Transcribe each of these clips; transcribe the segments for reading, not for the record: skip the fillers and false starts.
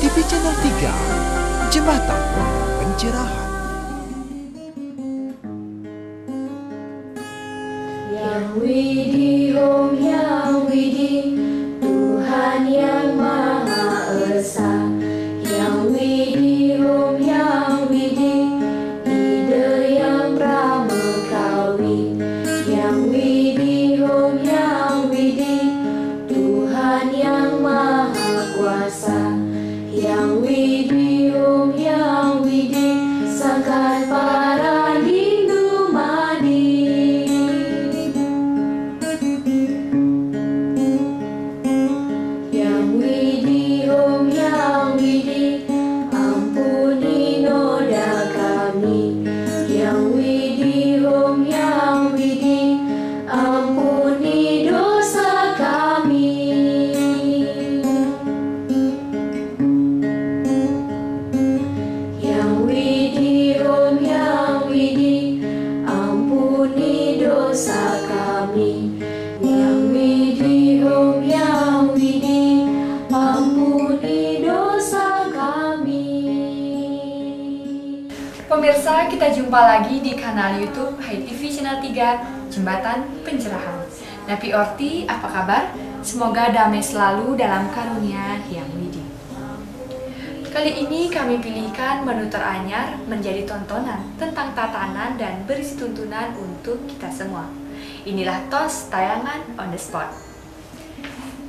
HiTV Channel 3, Jembatan Pencerahan. Yang Widih, Om Yang Widih, Tuhan yang Maha Esa. Yang Widih, Om Yang Widih, Ide yang Pramekawi. Yang Widih, Om Yang Widih, Tuhan yang Maha Kuasa. Yang Widih, Om Yang Widih, Sangkan para lindu madi. Yang Widih, Om Yang Widih, ampuni noda kami. Yang Widih, Om Yang Widih, ampuni dosa kami. Yang Widih, Om Yang Widih, ampuni dosa kami. Yang Widih, Om Yang Widih, ampuni dosa kami. Pemirsa, kita jumpa lagi di kanal YouTube HiTV Channel 3, Jembatan Pencerahan. Nabi Orti, apa kabar? Semoga damai selalu dalam karunia Yang Widih. Kali ini kami pilihkan menu teranyar menjadi tontonan tentang tatanan dan berisi tuntunan untuk kita semua. Inilah TOS tayangan on the spot.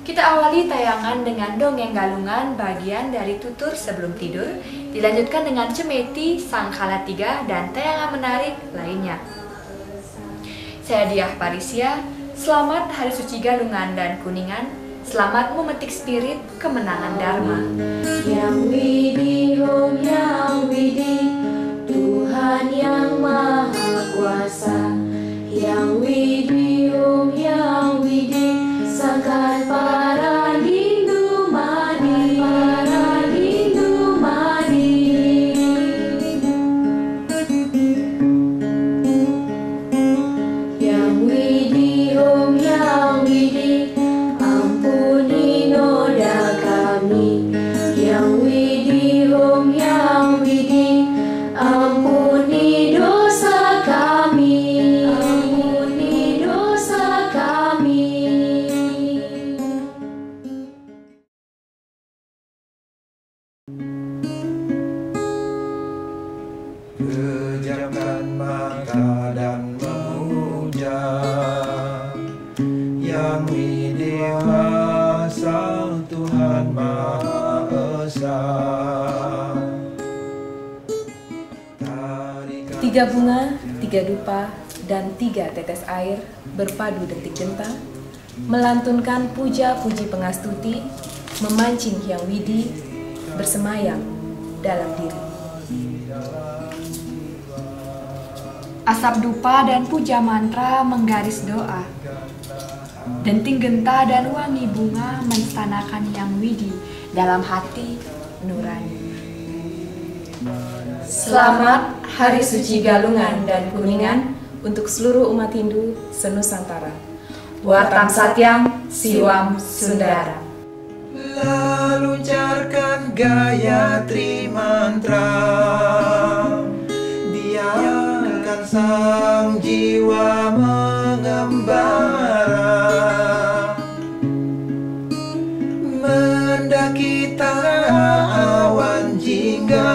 Kita awali tayangan dengan dongeng galungan bagian dari tutur sebelum tidur, dilanjutkan dengan cemeti, sangkala 3, dan tayangan menarik lainnya. Saya Diah Parisia, selamat Hari Suci Galungan dan Kuningan, selamat memetik spirit kemenangan Dharma. Yang Widih, Om Yang Widih, Tuhan yang Maha Kuasa. Yang Widih, Om Yang Widih, Sangkan para lindu madi. Para lindu madi. Yang Widih, Om Yang Widih, ampuni noda kami. Yang Widih, Om Yang Widih, ampuni dosa kami. Ampuni dosa kami. Pejamkan mata dan memuja Yang Widih asal Tuhan Maha Esa. Tiga bunga, tiga dupa, dan tiga tetes air berpadu detik genta, melantunkan puja-puji pengastuti, memancing Yang Widih bersemayam dalam diri. Asap dupa dan puja mantra menggaris doa. Denting genta dan wangi bunga menstanakan Yang Widih dalam hati nurani. Selamat Hari Suci Galungan dan Kuningan untuk seluruh umat Hindu senusantara. Wartam Satyam, Siwam Sundara. Lalu luncarkan Gayatri mantra, biarkan sang jiwa mengembara, mendaki tanah awan jingga,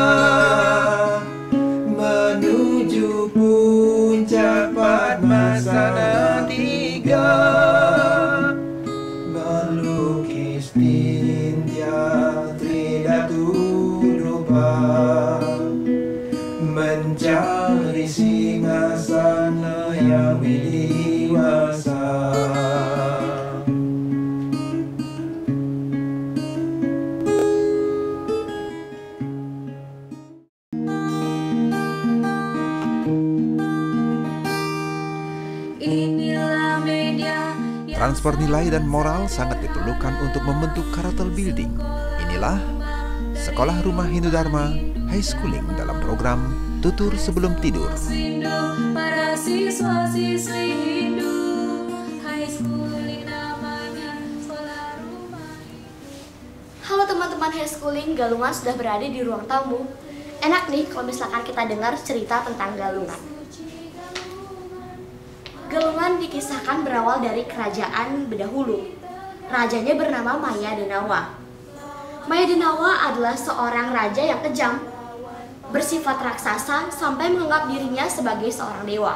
menuju puncak Padmasana 3, melukis Nindya Tridatu Drupa, mencari singgasana yang widiwasa. Transfer nilai dan moral sangat diperlukan untuk membentuk karakter building. Inilah Sekolah Rumah Hindu Dharma High Schooling dalam program Tutur Sebelum Tidur. Para siswa-siswi Hindu High Schooling namanya Sekolah Rumah. Halo teman-teman teman-teman homeschooling, Galungan sudah berada di ruang tamu. Enak nih kalau misalkan kita dengar cerita tentang Galungan. Galungan dikisahkan berawal dari kerajaan Bedahulu. Rajanya bernama Maya Denawa. Maya Denawa adalah seorang raja yang kejam, bersifat raksasa sampai menganggap dirinya sebagai seorang dewa.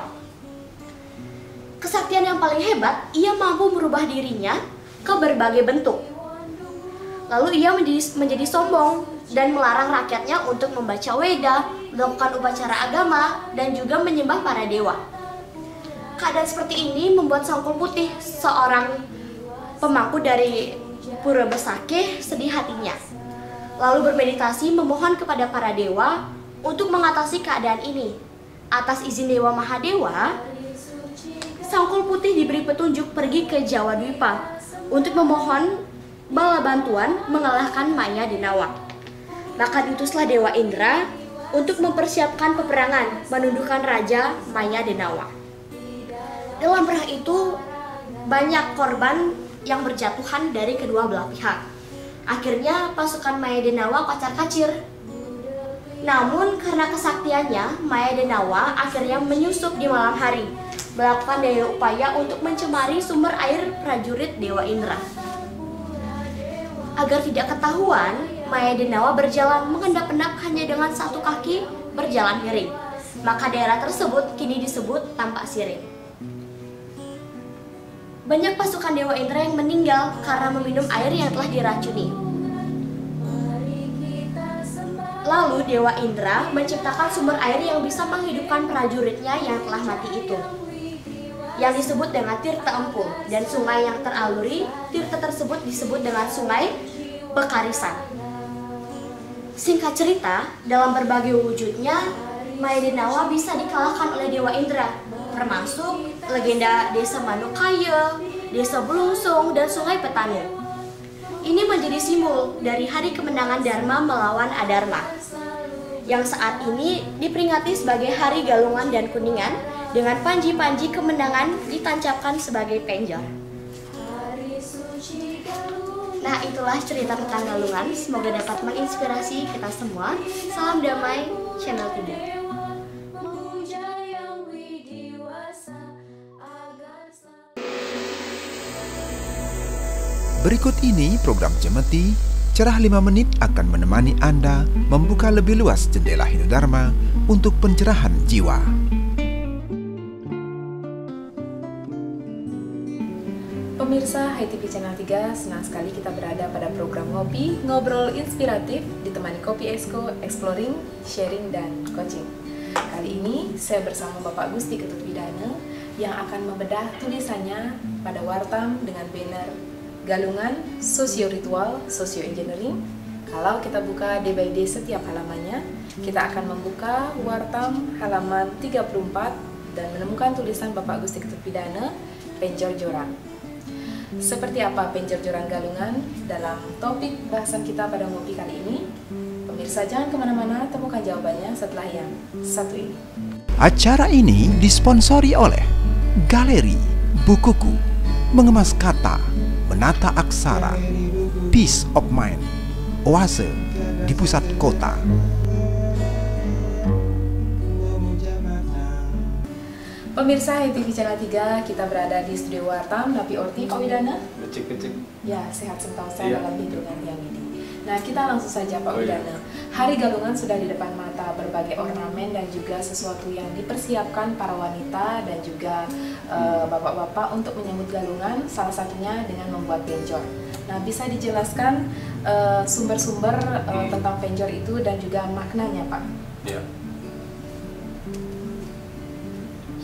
Kesaktian yang paling hebat, ia mampu merubah dirinya ke berbagai bentuk. Lalu ia menjadi sombong dan melarang rakyatnya untuk membaca Weda, melakukan upacara agama, dan juga menyembah para dewa. Keadaan seperti ini membuat Sangkul Putih, seorang pemangku dari Pura Besakeh, sedih hatinya. Lalu bermeditasi memohon kepada para dewa untuk mengatasi keadaan ini. Atas izin Dewa Mahadewa, Sangkul Putih diberi petunjuk pergi ke Jawa Dwipa untuk memohon bala bantuan mengalahkan Maya Denawa. Maka diutuslah Dewa Indra untuk mempersiapkan peperangan menundukkan Raja Maya Denawa. Dalam perang itu banyak korban yang berjatuhan dari kedua belah pihak. Akhirnya pasukan Maya Denawa kocar-kacir. Namun karena kesaktiannya, Maya Denawa akhirnya menyusup di malam hari, melakukan daya upaya untuk mencemari sumber air prajurit Dewa Indra. Agar tidak ketahuan, Maya Denawa berjalan mengendap-endap hanya dengan satu kaki berjalan miring. Maka daerah tersebut kini disebut Tampak Siring. Banyak pasukan Dewa Indra yang meninggal karena meminum air yang telah diracuni. Lalu Dewa Indra menciptakan sumber air yang bisa menghidupkan prajuritnya yang telah mati itu, yang disebut dengan Tirta Empul, dan sungai yang teraliri tirta tersebut disebut dengan Sungai Bekarisan. Singkat cerita, dalam berbagai wujudnya, Maya Denawa bisa dikalahkan oleh Dewa Indra, termasuk legenda Desa Manukaya, Desa Belungsung, dan Sungai Petanu. Ini menjadi simbol dari hari kemenangan Dharma melawan Adharma, yang saat ini diperingati sebagai Hari Galungan dan Kuningan, dengan panji-panji kemenangan ditancapkan sebagai penjor. Nah, itulah cerita tentang Galungan. Semoga dapat menginspirasi kita semua. Salam damai, Channel 3. Berikut ini program Cemeti, Cerah 5 Menit akan menemani Anda membuka lebih luas jendela Hindu-Dharma untuk pencerahan jiwa. Pemirsa HiTV Channel 3, senang sekali kita berada pada program Ngopi, Ngobrol Inspiratif, ditemani Kopi Esko, Exploring, Sharing, dan Coaching. Kali ini saya bersama Bapak Gusti Ketutpidana yang akan membedah tulisannya pada Wartam dengan banner Galungan, Sosio Ritual, Sosio Engineering. Kalau kita buka day by day setiap halamannya, kita akan membuka Wartam halaman 34 dan menemukan tulisan Bapak Gusti Ketutpidana, Penjor-joran. Seperti apa penjor-joran Galungan dalam topik bahasan kita pada ngopi kali ini? Pemirsa jangan kemana-mana, temukan jawabannya setelah yang satu ini. Acara ini disponsori oleh Galeri Bukuku, Mengemas Kata, Menata Aksara, Peace of Mind, Oase di pusat kota. Pemirsa HiTV Channel 3, kita berada di studio Wartam, Napi Orti, Pak Widana. Kecil-kecil. Ya, sehat sentosa Iya. dalam lindungan yang ini. Nah, kita langsung saja Pak Widana. Hari Galungan sudah di depan mata, berbagai ornamen dan juga sesuatu yang dipersiapkan para wanita dan juga bapak-bapak untuk menyambut Galungan, salah satunya dengan membuat penjor. Nah, bisa dijelaskan sumber-sumber tentang penjor itu dan juga maknanya, Pak? Ya.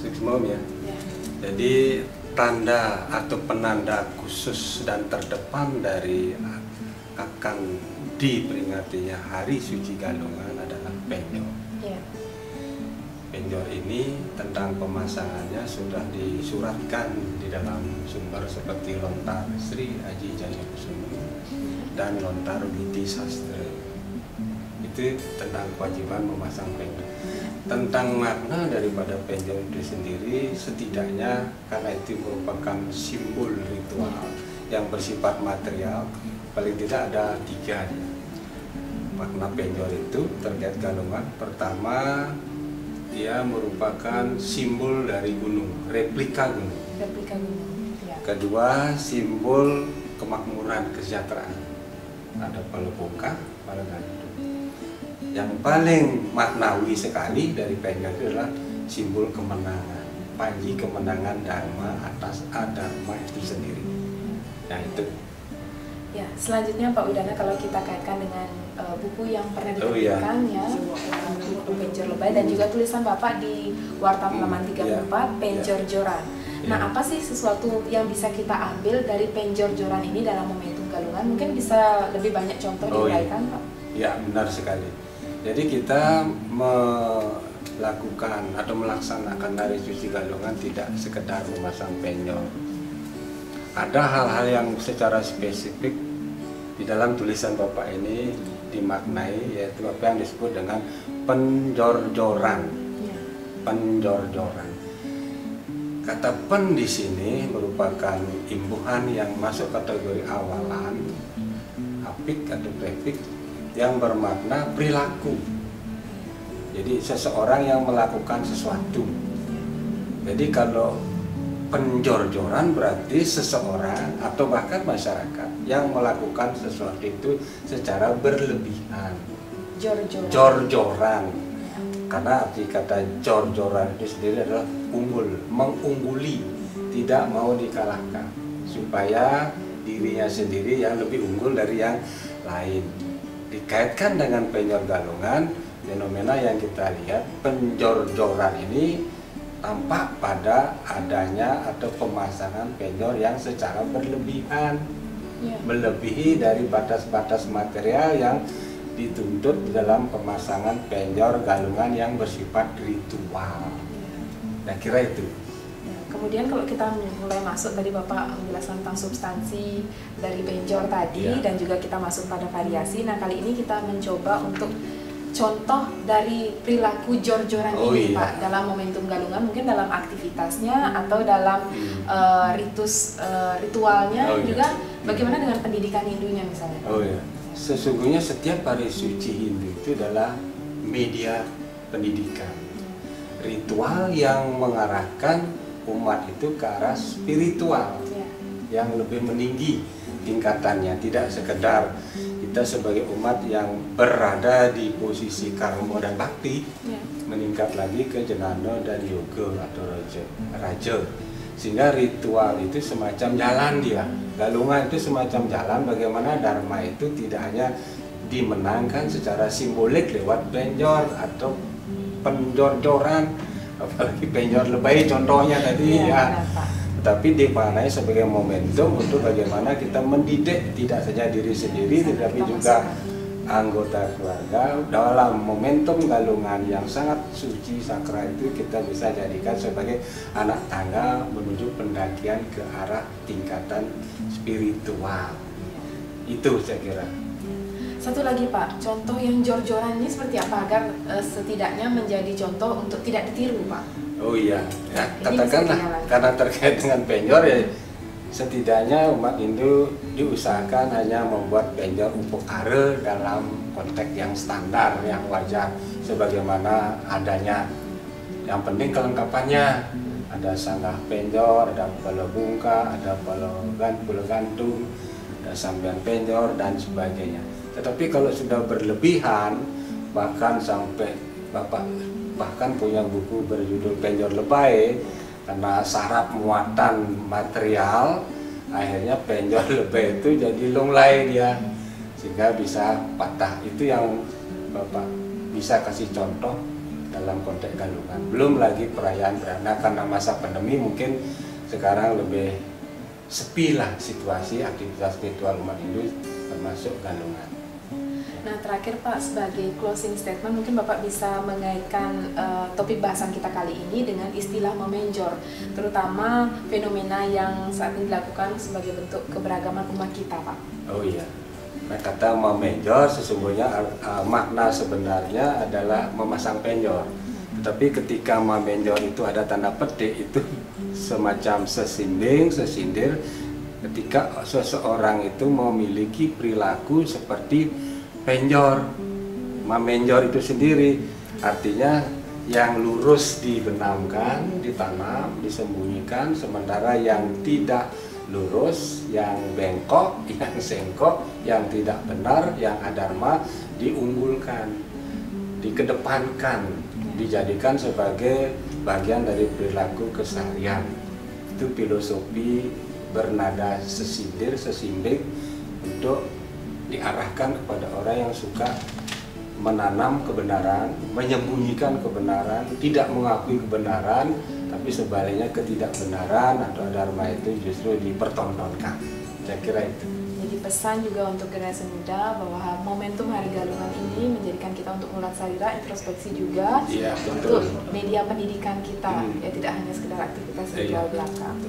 Seksmom ya. Ya. Jadi tanda atau penanda khusus dan terdepan dari akan diperingatinya Hari Suci Galungan adalah penjor. Ya. Penjor ini tentang pemasangannya sudah disuratkan di dalam sumber seperti Lontar Sri Aji Jayakusumo dan Lontar Widi Sastra. Itu tentang kewajiban memasang penjor. Tentang makna daripada penjor itu sendiri, setidaknya karena itu merupakan simbol ritual yang bersifat material, paling tidak ada 3 ya. makna penjor itu terkait galungan. Pertama, dia merupakan simbol dari gunung, replika gunung. Replika gunung. Ya. Kedua, simbol kemakmuran, kesejahteraan. Ada Palebongka, Palegantung. Yang paling maknawi sekali dari penjor itu adalah simbol kemenangan, panji kemenangan Dharma atas adharma itu sendiri. Nah itu. Ya, selanjutnya Pak Widana, kalau kita kaitkan dengan buku yang pernah diterbitkan ya, buku Penjor Lebay, dan juga tulisan Bapak di Warta halaman 34, Penjor-joran. Nah, apa sih sesuatu yang bisa kita ambil dari penjor-joran ini dalam momentum galungan? Mungkin bisa lebih banyak contoh diuraikan, Pak? Ya, benar sekali. Jadi kita melakukan atau melaksanakan dari suci galungan tidak sekedar memasang penjor. Ada hal-hal yang secara spesifik di dalam tulisan Bapak ini dimaknai, yaitu apa yang disebut dengan penjor-joran. Penjor-joran. Kata pen di sini merupakan imbuhan yang masuk kategori awalan, apik atau prefik, yang bermakna perilaku. Jadi seseorang yang melakukan sesuatu. Jadi kalau penjor-joran berarti seseorang atau bahkan masyarakat yang melakukan sesuatu itu secara berlebihan. Jor-joran. Karena arti kata jor-joran itu sendiri adalah unggul, mengungguli, tidak mau dikalahkan, supaya dirinya sendiri yang lebih unggul dari yang lain. Dikaitkan dengan penjor galungan, fenomena yang kita lihat, penjor-joran ini tampak pada adanya atau pemasangan penjor yang secara berlebihan, melebihi dari batas-batas material yang dituntut dalam pemasangan penjor galungan yang bersifat ritual. Nah, kira itu. Kemudian kalau kita mulai masuk, tadi Bapak menjelaskan tentang substansi dari penjor tadi, dan juga kita masuk pada variasi. Nah, kali ini kita mencoba untuk contoh dari perilaku jor-joran ini, Pak, dalam momentum galungan, mungkin dalam aktivitasnya atau dalam ritualnya, juga bagaimana dengan pendidikan Hindunya misalnya. Sesungguhnya setiap hari suci Hindu itu adalah media pendidikan, ritual yang mengarahkan umat itu ke arah spiritual yang lebih meninggi tingkatannya, tidak sekedar kita sebagai umat yang berada di posisi karma dan bakti, meningkat lagi ke jenana dan yoga atau raja. Sehingga ritual itu semacam jalan dia, galungan itu semacam jalan bagaimana dharma itu tidak hanya dimenangkan secara simbolik lewat penjor atau penjor-joran, apalagi penjor lebay contohnya tadi tapi dimaknai sebagai momentum untuk bagaimana kita mendidik tidak saja diri sendiri tetapi juga anggota keluarga dalam momentum galungan yang sangat suci sakral itu kita bisa jadikan sebagai anak tangga menuju pendakian ke arah tingkatan spiritual. Itu saya kira. Satu lagi Pak, contoh yang jor-joran ini seperti apa agar setidaknya menjadi contoh untuk tidak ditiru, Pak? Oh iya, ya, katakanlah karena terkait dengan penjor ya, setidaknya umat Hindu diusahakan hanya membuat penjor upakara dalam konteks yang standar, yang wajar, sebagaimana adanya. Yang penting kelengkapannya, ada sanggah penjor, ada palebongka, ada palegantung, ada sambian penjor dan sebagainya. Tetapi kalau sudah berlebihan, bahkan sampai Bapak bahkan punya buku berjudul Penjor Lebay, karena syarat muatan material, akhirnya penjor lebay itu jadi lunglai dia, sehingga bisa patah. Itu yang Bapak bisa kasih contoh dalam konteks galungan. Belum lagi perayaan-perayaan, karena masa pandemi mungkin sekarang lebih sepi lah situasi aktivitas ritual umat Hindu termasuk galungan. Nah, terakhir Pak, sebagai closing statement mungkin Bapak bisa mengaitkan topik bahasan kita kali ini dengan istilah memenjor, terutama fenomena yang saat ini dilakukan sebagai bentuk keberagaman umat kita, Pak. Oh iya, nah, kata memenjor sesungguhnya makna sebenarnya adalah memasang penjor. Tetapi ketika memenjor itu ada tanda petik, itu semacam sesindir ketika seseorang itu memiliki perilaku seperti penjor, Mamenjor itu sendiri artinya yang lurus dibenamkan, ditanam, disembunyikan, sementara yang tidak lurus, yang bengkok, yang sengkok, yang tidak benar, yang adharma diunggulkan, dikedepankan, dijadikan sebagai bagian dari perilaku keseharian. Itu filosofi bernada sesindir, sesimbing untuk diarahkan kepada orang yang suka menanam kebenaran, menyembunyikan kebenaran, tidak mengakui kebenaran, tapi sebaliknya ketidakbenaran atau dharma itu justru dipertontonkan. Saya kira itu. Jadi pesan juga untuk generasi muda bahwa momentum Hari Galungan ini menjadikan kita untuk mulat sarira, introspeksi juga, Iya, untuk betul. media pendidikan kita, ya tidak hanya sekedar aktivitas di Iya, belakang.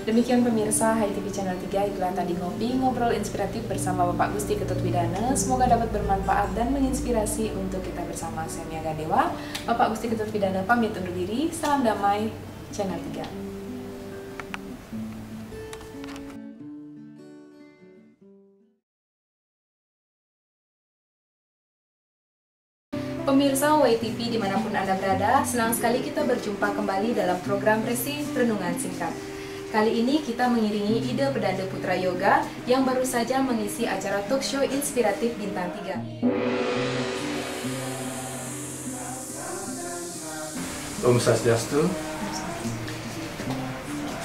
Demikian pemirsa Hai TV Channel 3, itulah tadi ngobrol inspiratif bersama Bapak Gusti Ketut Widana. Semoga dapat bermanfaat dan menginspirasi untuk kita bersama. Saya Mia Gadewa, Bapak Gusti Ketut Widana pamit undur diri. Salam damai Channel 3. Pemirsa WTV dimanapun Anda berada, senang sekali kita berjumpa kembali dalam program Resi Renungan Singkat. Kali ini kita mengiringi Ida Pedanda Putra Yoga yang baru saja mengisi acara talk show inspiratif Bintang 3. Om Swastiastu.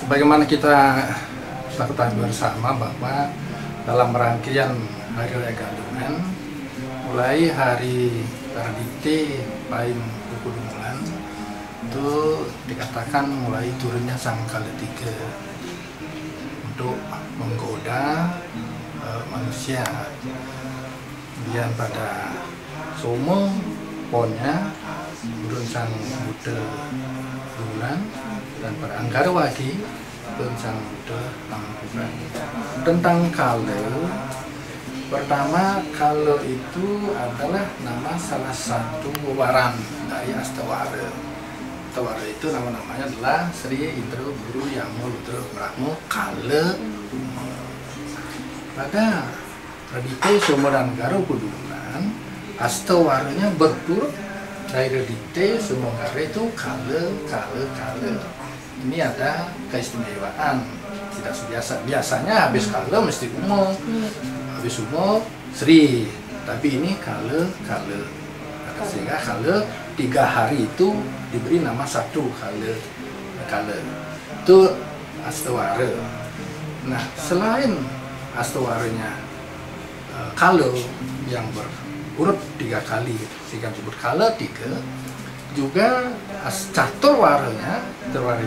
Sebagaimana kita ketahui bersama bahwa dalam rangkaian Hari Raya Galungan, mulai hari Tardite Paing Kukudumulan itu dikatakan mulai turunnya sang kala-tiga untuk menggoda manusia. Kemudian pada Somo Ponnya turun sang Buddha bulan, dan pada Anggarwagi turun sang Buddha Tangkuban. Tentang kala, pertama kala itu adalah nama salah satu waran dari Astawara. Astawara itu nama-namanya adalah Sri Indra Guru Yamo Rudra Brahmo Kala. Pada Radite Somo dan Garo Kudulan, Astawaranya berturut dari Radite Somo Garo itu kala. Ini ada keistimewaan tidak biasa. Biasanya habis kala mesti umum, habis umum Sri, tapi ini kala. Sehingga kala 3 hari itu diberi nama satu kala itu Astawara. Nah, selain Astawaranya kala yang berurut 3 kali sehingga disebut kala 3, juga caturwaranya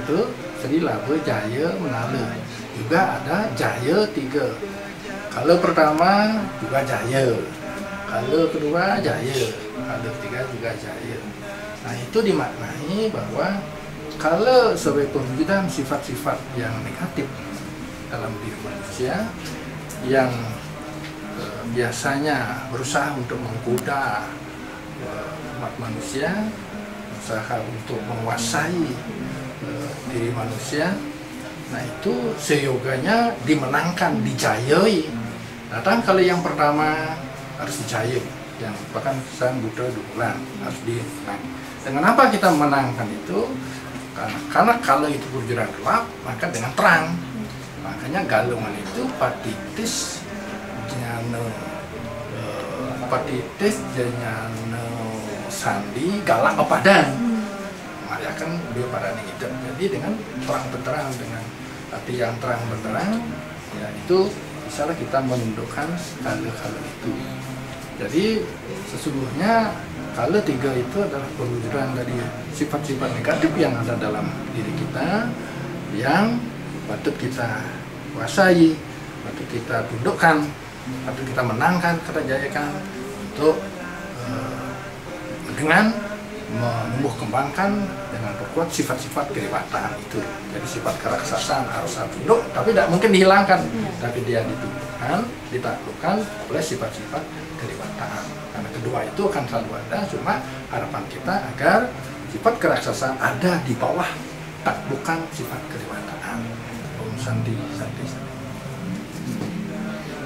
itu Sri Laba Jaya Menala, juga ada Jaya 3. Kala pertama juga Jaya, kala kedua Jaya, kala ketiga juga Jaya. Nah, itu dimaknai bahwa kala sebagai perwujudan sifat-sifat yang negatif dalam diri manusia yang biasanya berusaha untuk menggoda umat manusia, berusaha untuk menguasai diri manusia. Nah, itu seyoganya dimenangkan, dijayai. Datang kali yang pertama harus dijayai, yang bahkan sang Buddha Dukulan harus dimenang. Dengan apa kita menangkan itu? Karena kalau itu perwujudan gelap, maka dengan terang. Makanya galungan itu patitis jana sandi galak kepadan. Maria kan beliau pada hidup. Jadi dengan terang benderang, dengan hati yang terang benderang, ya itu bisalah kita menundukkan kala-kala itu. Jadi sesungguhnya kala 3 itu adalah perwujudan dari sifat-sifat negatif yang ada dalam diri kita, yang patut kita kuasai, patut kita tundukkan, patut kita menangkan, kita jayakan untuk dengan menumbuh kembangkan dengan perkuat sifat-sifat keriwatan itu. Jadi sifat keraksasaan harus tunduk, tapi tidak mungkin dihilangkan, tapi dia ditundukkan, ditaklukkan oleh sifat-sifat keriwatan. Karena kedua itu akan selalu ada, cuma harapan kita agar sifat keraksasaan ada di bawah taklukan sifat keriwatan. Om Santi.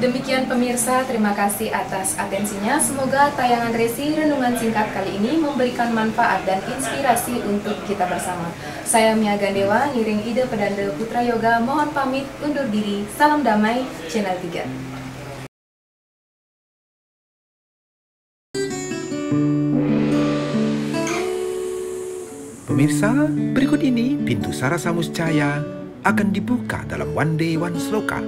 Demikian pemirsa, terima kasih atas atensinya. Semoga tayangan Resi Renungan Singkat kali ini memberikan manfaat dan inspirasi untuk kita bersama. Saya Mia Gandewa, ngiring ide pedanda Putra Yoga, mohon pamit undur diri. Salam damai, Channel 3. Pemirsa, berikut ini pintu Sarasa Muscaya akan dibuka dalam One Day One Sloka.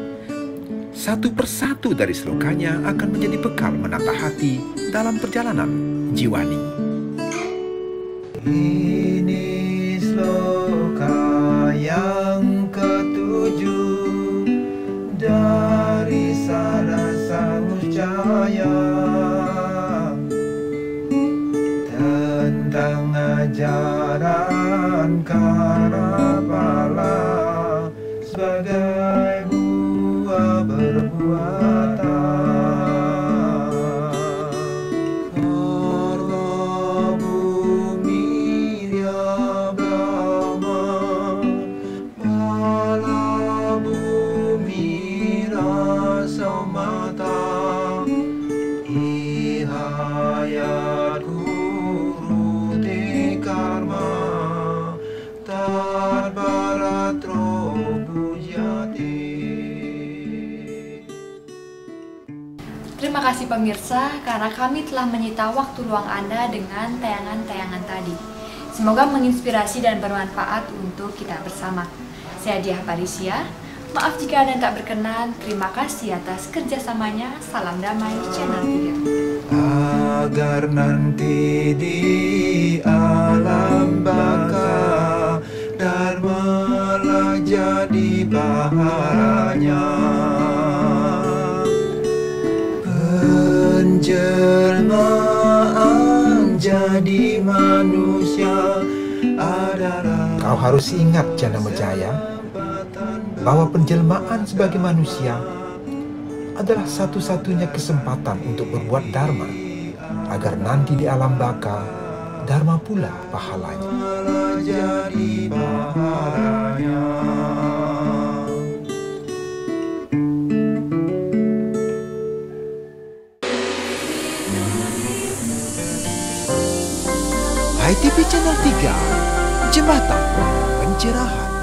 Satu persatu dari slokanya akan menjadi bekal menata hati dalam perjalanan jiwani. Ini sloka yang ketujuh dari Sarasa Muscaya tentang ajaran Karapala sebagai buah perbuatan. Harta bumi dia Brahma, pala bumi rasa mata, ihayat guru te karma, tat baratro bujati. Terima kasih pemirsa, karena kami telah menyita waktu luang Anda dengan tayangan-tayangan tadi. Semoga menginspirasi dan bermanfaat untuk kita bersama. Saya Diah Parisia, maaf jika ada yang tak berkenan. Terima kasih atas kerjasamanya. Salam damai, Channel 3. Agar nanti di alam baka Dharma jadi baharanya, penjelmaan jadi manusia adalah. Kau harus ingat, Jana Mejaya, bahwa penjelmaan sebagai manusia adalah satu-satunya kesempatan untuk berbuat dharma, agar nanti di alam baka, dharma pula pahalanya. Jadi baharanya. HiTV Channel 3, Jembatan Pencerahan.